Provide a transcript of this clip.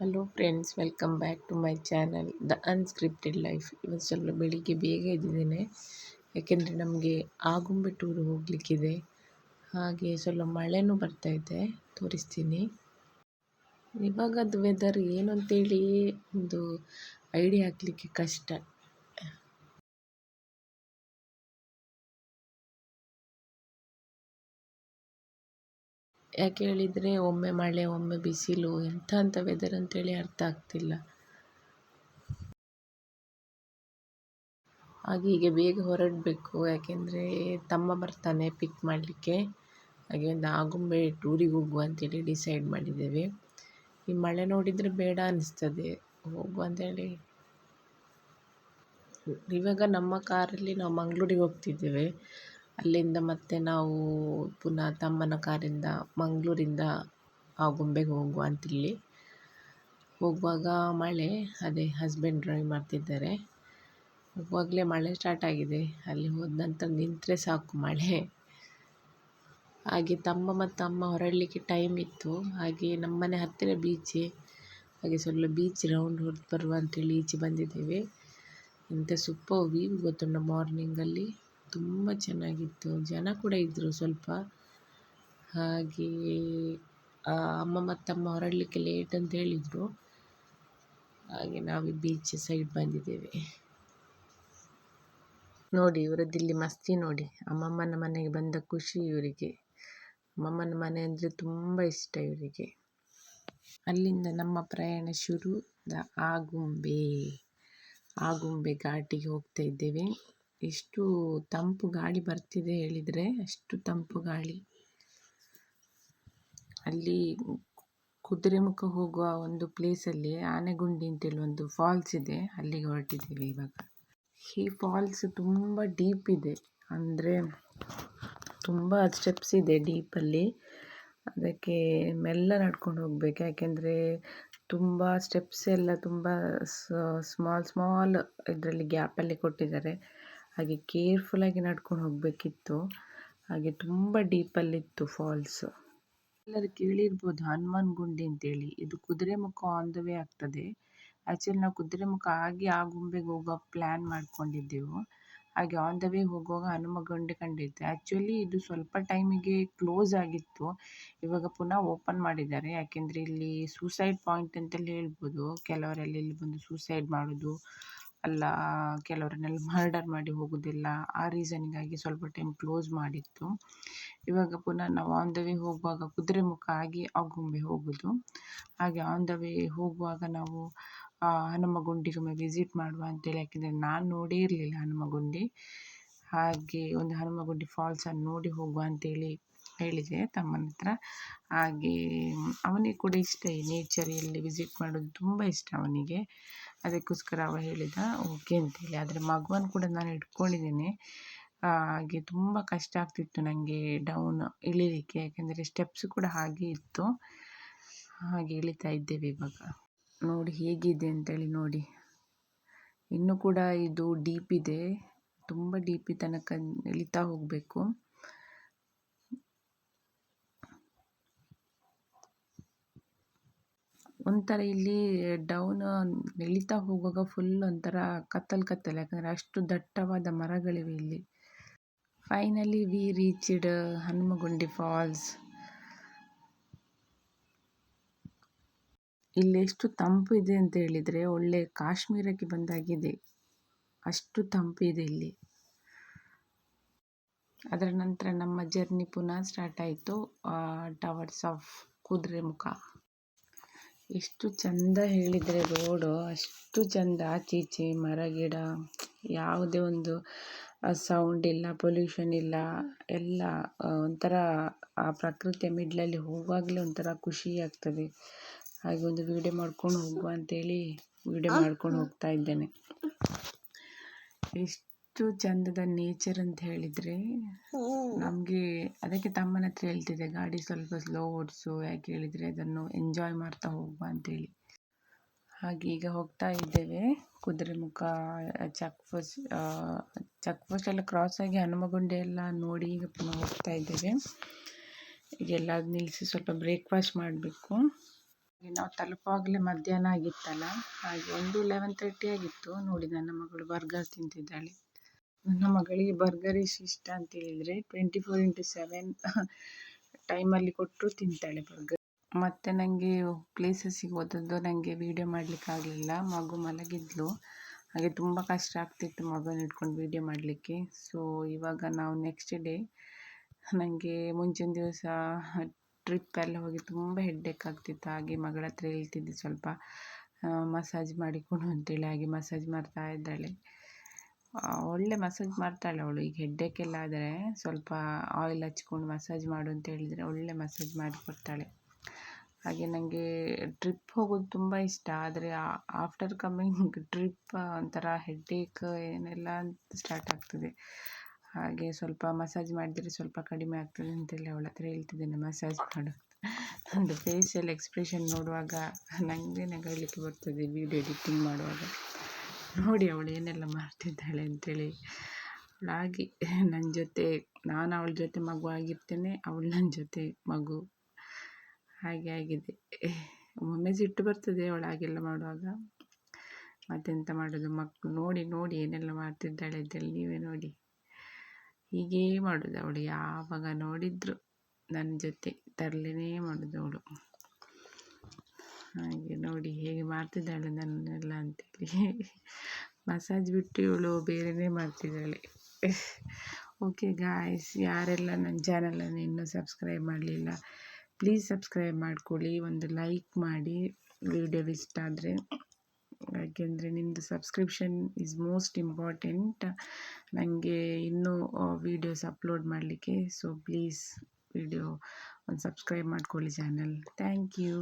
Hello friends, welcome back to my channel the unscripted life. ಇವತ್ತು ಸ್ವಲ್ಪ ಬೆಳಿಗ್ಗೆ ಬೇಗ ಎದ್ದಿದ್ದೇನೆ, ಯಾಕೆಂದರೆ ನಮಗೆ ಆಗುಂಬೆ ಟೂರ್ ಹೋಗಲಿಕ್ಕಿದೆ. ಹಾಗೆ ಸ್ವಲ್ಪ ಮಳೆನೂ ಬರ್ತಾಯಿದೆ, ತೋರಿಸ್ತೀನಿ. ಇವಾಗದ್ದು ವೆದರ್ ಏನು ಅಂತೇಳಿ ಒಂದು ಐಡಿಯಾ ಹಾಕಲಿಕ್ಕೆ ಕಷ್ಟ. ಯಾಕೆ ಹೇಳಿದರೆ ಒಮ್ಮೆ ಮಳೆ ಒಮ್ಮೆ ಬಿಸಿಲು, ಎಂಥ ವೆದರ್ ಅಂತೇಳಿ ಅರ್ಥ ಆಗ್ತಿಲ್ಲ. ಹಾಗೆ ಈಗ ಬೇಗ ಹೊರಡಬೇಕು, ಯಾಕೆಂದರೆ ತಮ್ಮ ಬರ್ತಾನೆ ಪಿಕ್ ಮಾಡಲಿಕ್ಕೆ. ಹಾಗೆ ಒಂದು ಆಗುಂಬೆ ಟೂರಿಗೆ ಹೋಗುವ ಅಂತೇಳಿ ಡಿಸೈಡ್ ಮಾಡಿದ್ದೇವೆ. ಈ ಮಳೆ ನೋಡಿದರೆ ಬೇಡ ಅನ್ನಿಸ್ತದೆ, ಹೋಗುವ ಅಂತೇಳಿ. ಇವಾಗ ನಮ್ಮ ಕಾರಲ್ಲಿ ನಾವು ಮಂಗಳೂರಿಗೆ ಹೋಗ್ತಿದ್ದೇವೆ. ಅಲ್ಲಿಂದ ಮತ್ತೆ ನಾವು ಪುನಃ ತಮ್ಮನ ಕಾರಿಂದ ಮಂಗಳೂರಿಂದ ಆಗುಂಬೆಗೆ ಹೋಗುವ ಅಂತೇಳಿ. ಹೋಗುವಾಗ ಮಳೆ, ಅದೇ ಹಸ್ಬೆಂಡ್ ಡ್ರೈವ್ ಮಾಡ್ತಿದ್ದಾರೆ. ಹೋಗುವಾಗಲೇ ಮಳೆ ಸ್ಟಾರ್ಟ್ ಆಗಿದೆ. ಅಲ್ಲಿ ಹೋದ ನಂತರ ನಿಂತರೆ ಸಾಕು ಮಳೆ. ಹಾಗೆ ತಮ್ಮ ಮತ್ತು ಅಮ್ಮ ಹೊರಡಲಿಕ್ಕೆ ಟೈಮ್ ಇತ್ತು. ಹಾಗೆ ನಮ್ಮನೆ ಹತ್ತಿರ ಬೀಚೆ, ಹಾಗೆ ಸ್ವಲ್ಪ ಬೀಚ್ ರೌಂಡ್ ಹೊರತು ಬರುವ ಅಂತೇಳಿ ಈಚೆ ಬಂದಿದ್ದೇವೆ. ಇಂಥ ಸೂಪರ್ ವ್ಯೂ ಗೊತ್ತುಂಟ ಮಾರ್ನಿಂಗಲ್ಲಿ, ತುಂಬ ಚೆನ್ನಾಗಿತ್ತು. ಜನ ಕೂಡ ಇದ್ದರು ಸ್ವಲ್ಪ. ಹಾಗೆ ಅಮ್ಮ ಮತ್ತಮ್ಮ ಹೊರಡಲಿಕ್ಕೆ ಲೇಟ್ ಅಂತ ಹೇಳಿದರು. ಹಾಗೆ ನಾವು ಬೀಚ್ ಸೈಡ್ ಬಂದಿದ್ದೇವೆ. ನೋಡಿ ಇವರದ್ದಿಲ್ಲಿ ಮಸ್ತಿ ನೋಡಿ, ಅಮ್ಮಮ್ಮನ ಮನೆಗೆ ಬಂದ ಖುಷಿ ಇವರಿಗೆ. ಅಮ್ಮಮ್ಮನ ಮನೆ ಅಂದರೆ ತುಂಬ ಇಷ್ಟ ಇವರಿಗೆ. ಅಲ್ಲಿಂದ ನಮ್ಮ ಪ್ರಯಾಣ ಶುರು. ಆಗುಂಬೆ ಘಾಟಿಗೆ ಹೋಗ್ತಾ ಇದ್ದೇವೆ. ಎಷ್ಟು ತಂಪು ಗಾಳಿ ಬರ್ತಿದೆ ಹೇಳಿದರೆ, ಅಷ್ಟು ತಂಪು ಗಾಳಿ. ಅಲ್ಲಿ ಕುದುರೆಮುಖ ಹೋಗುವ ಒಂದು ಪ್ಲೇಸಲ್ಲಿ ಆನೆಗುಂಡಿ ಅಂತೇಳಿ ಒಂದು ಫಾಲ್ಸ್ ಇದೆ, ಅಲ್ಲಿಗೆ ಹೊರಟಿದ್ದೀವಿ ಇವಾಗ. ಈ ಫಾಲ್ಸ್ ತುಂಬ ಡೀಪ್ ಇದೆ, ಅಂದರೆ ತುಂಬ ಸ್ಟೆಪ್ಸ್ ಇದೆ ಡೀಪಲ್ಲಿ. ಅದಕ್ಕೆ ಮೆಲ್ಲ ನಡ್ಕೊಂಡು ಹೋಗ್ಬೇಕು, ಯಾಕೆಂದರೆ ತುಂಬ ಸ್ಟೆಪ್ಸ್ ಎಲ್ಲ ತುಂಬ ಸ್ಮಾಲ್ ಇದರಲ್ಲಿ ಗ್ಯಾಪಲ್ಲಿ ಕೊಟ್ಟಿದ್ದಾರೆ. ಹಾಗೆ ಕೇರ್ಫುಲ್ಲಾಗಿ ನಡ್ಕೊಂಡು ಹೋಗಬೇಕಿತ್ತು. ಹಾಗೆ ತುಂಬ ಡೀಪಲ್ಲಿತ್ತು ಫಾಲ್ಸ್. ಎಲ್ಲರೂ ಕೇಳಿರ್ಬೋದು ಹನುಮಾನ್ ಗುಂಡಿ ಅಂತೇಳಿ. ಇದು ಕುದುರೆಮುಖ ಆನ್ ದ ವೇ ಆಗ್ತದೆ. ಆ್ಯಕ್ಚುಲಿ ನಾವು ಕುದುರೆಮುಖ ಆಗಿ ಆಗುಂಬೆಗೆ ಹೋಗೋ ಪ್ಲ್ಯಾನ್ ಮಾಡ್ಕೊಂಡಿದ್ದೆವು. ಹಾಗೆ ಆನ್ ದ ವೇ ಹೋಗುವಾಗ ಹನುಮಗುಂಡಿ ಕಂಡಿತ್ತು. ಆ್ಯಕ್ಚುಲಿ ಇದು ಸ್ವಲ್ಪ ಟೈಮಿಗೆ ಕ್ಲೋಸ್ ಆಗಿತ್ತು, ಇವಾಗ ಪುನಃ ಓಪನ್ ಮಾಡಿದ್ದಾರೆ. ಯಾಕೆಂದರೆ ಇಲ್ಲಿ ಸೂಸೈಡ್ ಪಾಯಿಂಟ್ ಅಂತೇಳಿ ಹೇಳ್ಬೋದು. ಕೆಲವರೆಲ್ಲ ಇಲ್ಲಿ ಬಂದು ಸೂಸೈಡ್ ಮಾಡೋದು, ಅಲ್ಲ ಕೆಲವರನ್ನೆಲ್ಲ ಮರ್ಡರ್ ಮಾಡಿ ಹೋಗೋದಿಲ್ಲ, ಆ ರೀಸನ್ನಿಗಾಗಿ ಸ್ವಲ್ಪ ಟೈಮ್ ಕ್ಲೋಸ್ ಮಾಡಿತ್ತು. ಇವಾಗ ಪುನಃ ನಾವು ಆನ್ ದ ವೇ ಹೋಗುವಾಗ ಕುದುರೆಮುಖ ಆಗಿ ಆಗುಂಬೆ ಹೋಗೋದು. ಹಾಗೆ ಆನ್ ದ ವೇ ಹೋಗುವಾಗ ನಾವು ಹನುಮಗುಂಡಿಗೊಮ್ಮೆ ವಿಸಿಟ್ ಮಾಡುವ ಅಂತೇಳಿ, ಯಾಕೆಂದರೆ ನಾನು ನೋಡೇ ಇರಲಿಲ್ಲ ಹನುಮಗುಂಡಿ. ಹಾಗೆ ಒಂದು ಹನುಮಗುಂಡಿ ಫಾಲ್ಸನ್ನು ನೋಡಿ ಹೋಗುವ ಅಂತೇಳಿ ಹೇಳಿದೆ ತಮ್ಮನ ಹತ್ರ. ಹಾಗೆ ಅವನಿಗೆ ಕೂಡ ಇಷ್ಟ ಈ ನೇಚರ್, ಇಲ್ಲಿ ವಿಸಿಟ್ ಮಾಡೋದು ತುಂಬ ಇಷ್ಟ ಅವನಿಗೆ. ಅದಕ್ಕೋಸ್ಕರ ಅವ ಹೇಳಿದ ಓಕೆ ಅಂತೇಳಿ. ಆದರೆ ಮಗುವನ್ನು ಕೂಡ ನಾನು ಇಟ್ಕೊಂಡಿದ್ದೇನೆ. ಹಾಗೆ ತುಂಬ ಕಷ್ಟ ಆಗ್ತಿತ್ತು ನನಗೆ ಡೌನ್ ಇಳಿಲಿಕ್ಕೆ, ಯಾಕೆಂದರೆ ಸ್ಟೆಪ್ಸ್ ಕೂಡ ಹಾಗೆ ಇತ್ತು. ಹಾಗೆ ಇಳಿತಾ ಇದ್ದೇವೆ ಇವಾಗ. ನೋಡಿ ಹೇಗಿದೆ ಅಂತೇಳಿ ನೋಡಿ. ಇನ್ನೂ ಕೂಡ ಇದು ಡೀಪ್ ಇದೆ, ತುಂಬ ಡೀಪ್ ತನಕ ಇಳಿತಾ ಹೋಗಬೇಕು. ಒಂಥರ ಇಲ್ಲಿ ಡೌನ್ ಇಳಿತಾ ಹೋಗುವಾಗ ಫುಲ್ ಒಂಥರ ಕತ್ತಲು, ಯಾಕಂದರೆ ಅಷ್ಟು ದಟ್ಟವಾದ ಮರಗಳಿವೆ ಇಲ್ಲಿ. Finally we reached Hanumagundi falls. ಇಲ್ಲಿ ಎಷ್ಟು ತಂಪು ಇದೆ ಅಂತ ಹೇಳಿದರೆ ಒಳ್ಳೆ ಕಾಶ್ಮೀರಕ್ಕೆ ಬಂದಾಗಿದೆ, ಅಷ್ಟು ತಂಪು ಇದೆ ಇಲ್ಲಿ. ಅದರ ನಂತರ ನಮ್ಮ ಜರ್ನಿ ಪುನಃ ಸ್ಟಾರ್ಟ್ ಆಯಿತು ಟವರ್ಸ್ ಆಫ್ ಕುದುರೆಮುಖ. ಎಷ್ಟು ಚಂದ ಹೇಳಿದರೆ ರೋಡು, ಅಷ್ಟು ಚಂದ. ಆಚೀಚೆ ಮರ ಗಿಡ, ಯಾವುದೇ ಒಂದು ಸೌಂಡ್ ಇಲ್ಲ, ಪೊಲ್ಯೂಷನ್ ಇಲ್ಲ, ಎಲ್ಲ ಒಂಥರ ಆ ಪ್ರಕೃತಿಯ ಮಿಡ್ಲಲ್ಲಿ ಹೋಗುವಾಗಲೇ ಒಂಥರ ಖುಷಿ ಆಗ್ತದೆ. ಹಾಗೆ ಒಂದು ವಿಡಿಯೋ ಮಾಡ್ಕೊಂಡು ಹೋಗುವ ಅಂತೇಳಿ ವಿಡಿಯೋ ಮಾಡ್ಕೊಂಡು ಹೋಗ್ತಾ ಇದ್ದೇನೆ. ಎಷ್ಟು ಚಂದದ ನೇಚರ್ ಅಂತ ಹೇಳಿದರೆ ನಮಗೆ. ಅದಕ್ಕೆ ತಮ್ಮನ ಹತ್ರ ಹೇಳ್ತಿದ್ದೆ ಗಾಡಿ ಸ್ವಲ್ಪ ಸ್ಲೋ ಓಡಿಸು, ಯಾಕೆ ಹೇಳಿದರೆ ಅದನ್ನು ಎಂಜಾಯ್ ಮಾಡ್ತಾ ಹೋಗುವ ಅಂತೇಳಿ. ಹಾಗೆ ಈಗ ಹೋಗ್ತಾ ಇದ್ದೇವೆ ಕುದುರೆಮುಖ ಚೆಕ್ ಪೋಸ್ಟ್ ಎಲ್ಲ ಕ್ರಾಸ್ ಆಗಿ ಹನುಮಗುಂಡಿ ಎಲ್ಲ ನೋಡಿ ಈಗ ಪುನಃ ಹೋಗ್ತಾ ಇದ್ದೇವೆ. ಈಗೆಲ್ಲ ನಿಲ್ಲಿಸಿ ಸ್ವಲ್ಪ ಬ್ರೇಕ್ಫಾಸ್ಟ್ ಮಾಡಬೇಕು. ನಾವು ತಲುಪುವಾಗಲೇ ಮಧ್ಯಾಹ್ನ ಆಗಿತ್ತಲ್ಲ, ಹಾಗೆ ಒಂದು 11:30 ಆಗಿತ್ತು. ನೋಡಿ ನನ್ನ ಮಗಳು ಬರ್ಗರ್ ತಿಂತಿದ್ದಾಳೆ. ನನ್ನ ಮಗಳಿಗೆ ಬರ್ಗರ್ ಇಷ್ಟ ಅಂತ ಹೇಳಿದರೆ 24x7 ಟೈಮಲ್ಲಿ ಕೊಟ್ಟರು ತಿಂತಾಳೆ ಬರ್ಗರ್. ಮತ್ತು ನನಗೆ ಪ್ಲೇಸಸ್ಸಿಗೆ ಹೋದದ್ದು ನನಗೆ ವೀಡಿಯೋ ಮಾಡಲಿಕ್ಕಾಗಲಿಲ್ಲ, ಮಗು ಮಲಗಿದ್ಲು. ಹಾಗೆ ತುಂಬ ಕಷ್ಟ ಆಗ್ತಿತ್ತು ಮಗುನ ಇಟ್ಕೊಂಡು ವೀಡಿಯೋ ಮಾಡಲಿಕ್ಕೆ. ಸೊ ಇವಾಗ ನಾವು ನೆಕ್ಸ್ಟ್ ಡೇ, ನನಗೆ ಮುಂಚಿನ ದಿವಸ ಟ್ರಿಪ್ಪೆಲ್ಲ ಹೋಗಿ ತುಂಬ ಹೆಡ್ಡೇಕ್ ಆಗ್ತಿತ್ತು. ಹಾಗೆ ಮಗಳ ಹತ್ರ ಹೇಳ್ತಿದ್ದೆ ಸ್ವಲ್ಪ ಮಸಾಜ್ ಮಾಡಿಕೊಡು ಅಂತೇಳಿ. ಹಾಗೆ ಮಸಾಜ್ ಮಾಡ್ತಾ ಇದ್ದಾಳೆ. ಒಳ್ಳೆ ಮಸಾಜ್ ಮಾಡ್ತಾಳೆ ಅವಳು. ಈಗ ಹೆಡ್ಡೇಕೆಲ್ಲ ಆದರೆ ಸ್ವಲ್ಪ ಆಯಿಲ್ ಹಚ್ಕೊಂಡು ಮಸಾಜ್ ಮಾಡು ಅಂತ ಹೇಳಿದರೆ ಒಳ್ಳೆ ಮಸಾಜ್ ಮಾಡಿಕೊಡ್ತಾಳೆ. ಹಾಗೆ ನನಗೆ ಟ್ರಿಪ್ ಹೋಗೋದು ತುಂಬ ಇಷ್ಟ. ಆದರೆ ಆಫ್ಟರ್ ಕಮ್ಮಿಂಗ್ ಟ್ರಿಪ್ ಒಂಥರ ಹೆಡ್ಡೇಕ್ ಏನೆಲ್ಲ ಅಂತ ಸ್ಟಾರ್ಟ್ ಆಗ್ತದೆ. ಹಾಗೆ ಸ್ವಲ್ಪ ಮಸಾಜ್ ಮಾಡಿದರೆ ಸ್ವಲ್ಪ ಕಡಿಮೆ ಆಗ್ತದೆ ಅಂತೇಳಿ ಅವಳ ಹತ್ರ ಹೇಳ್ತಿದ್ದೇನೆ ಮಸಾಜ್ ಮಾಡು. ಒಂದು ಫೇಶಿಯಲ್ ಎಕ್ಸ್ಪ್ರೆಷನ್ ನೋಡುವಾಗ ನನಗೆ ನಗಲಿಕ್ಕೆ ಬರ್ತದೆ ವೀಡಿಯೋ ಎಡಿಟಿಂಗ್ ಮಾಡುವಾಗ. ನೋಡಿ ಅವಳು ಏನೆಲ್ಲ ಮಾಡ್ತಿದ್ದಾಳೆ ಅಂತೇಳಿ. ಹಾಗೆ ನನ್ನ ಜೊತೆ ನಾನು ಅವಳ ಜೊತೆ ಮಗು ಆಗಿರ್ತೇನೆ, ಅವಳು ನನ್ನ ಜೊತೆ ಮಗು. ಹಾಗೆ ಆಗಿದೆ. ಒಮ್ಮೊಮ್ಮೆ ಸಿಟ್ಟು ಬರ್ತದೆ ಅವಳು ಹಾಗೆಲ್ಲ ಮಾಡುವಾಗ. ಮತ್ತೆಂತ ಮಾಡೋದು, ಮಕ್ಕಳು ನೋಡಿ ನೋಡಿ ಏನೆಲ್ಲ ಮಾಡ್ತಿದ್ದಾಳೆ ಅಂತೇಳಿ ನೀವೇ ನೋಡಿ. ಹೀಗೇ ಮಾಡೋದು ಅವಳು, ಯಾವಾಗ ನೋಡಿದ್ರು ನನ್ನ ಜೊತೆ ತರಲೇನೇ ಮಾಡೋದು ಅವಳು. ಹಾಗೆ ನೋಡಿ ಹೇಗೆ ಮಾಡ್ತಿದ್ದಾಳೆ ನನ್ನೆಲ್ಲ ಅಂತೇಳಿ. ಮಸಾಜ್ ಬಿಟ್ಟು ಇವಳು ಬೇರೆಯೇ ಮಾಡ್ತಿದ್ದಾಳೆ. ಓಕೆ ಗಾಯ್ಸ್, ಯಾರೆಲ್ಲ ನನ್ನ ಚಾನಲನ್ನು ಇನ್ನೂ ಸಬ್ಸ್ಕ್ರೈಬ್ ಮಾಡಲಿಲ್ಲ ಪ್ಲೀಸ್ ಸಬ್ಸ್ಕ್ರೈಬ್ ಮಾಡ್ಕೊಳ್ಳಿ, ಒಂದು ಲೈಕ್ ಮಾಡಿ ವಿಡಿಯೋ ಇಷ್ಟ ಆದರೆ. ಯಾಕೆಂದರೆ ನಿಮ್ಮದು ಸಬ್ಸ್ಕ್ರಿಪ್ಷನ್ ಈಸ್ ಮೋಸ್ಟ್ ಇಂಪಾರ್ಟೆಂಟ್ ನನಗೆ ಇನ್ನೂ ವೀಡಿಯೋಸ್ ಅಪ್ಲೋಡ್ ಮಾಡಲಿಕ್ಕೆ. ಸೊ ಪ್ಲೀಸ್ ವಿಡಿಯೋ ಒಂದು ಸಬ್ಸ್ಕ್ರೈಬ್ ಮಾಡ್ಕೊಳ್ಳಿ ಚಾನಲ್. Thank you.